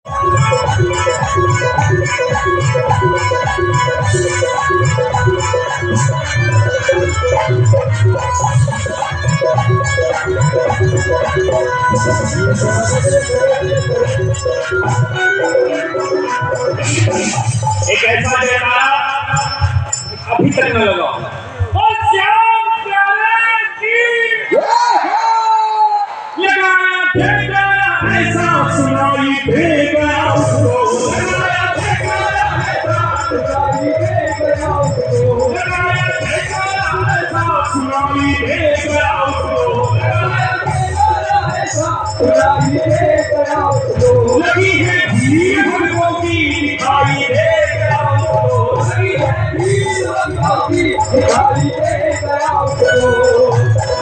एक ऐसा जयकारा अभी तक न लगा। और श्याम प्यारे की लगाया ठेका ऐसा सुनाई देगा उसको, लगाया ठेका ऐसा सुनाई देगा उसको, लगाया ठेका ऐसा सुनाई देगा उसको, लगाया ठेका ऐसा सुनाई देगा उसको, लगी है भीड़ हमको की दिखाई देगा उसको, लगी है भीड़ हमको की दिखाई देगा उसको।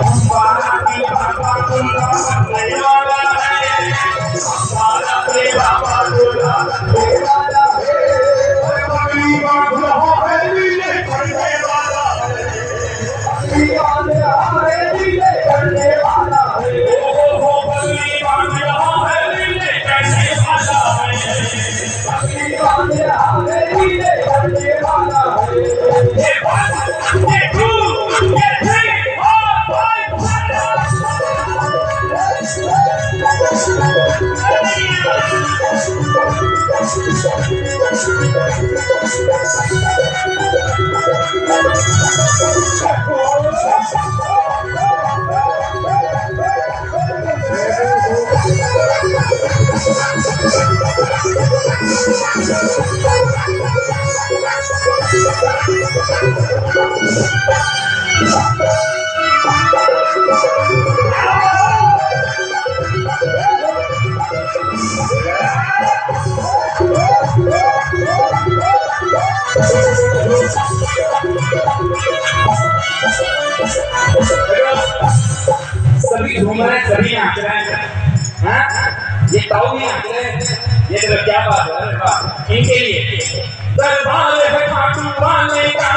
हमारा भी बाबा दूल्हा बनने वाला है, हमारा भी बाबा दूल्हा बनने वाला है, बड़ी बात है लीले करने वाला है, बड़ी बात है लीले करने वाला है, ओ बड़ी बात है लीले करने वाला है, बड़ी बात है लीले करने वाला है। ये बात ये तू ये ठीक और भाई सभी घूम रहे हैं, सभी नाच रहे हैं, हाँ? ये ताऊ भी नाच रहे हैं, ये तो क्या बात है, इनके लिए दरबार है खाटू वाले का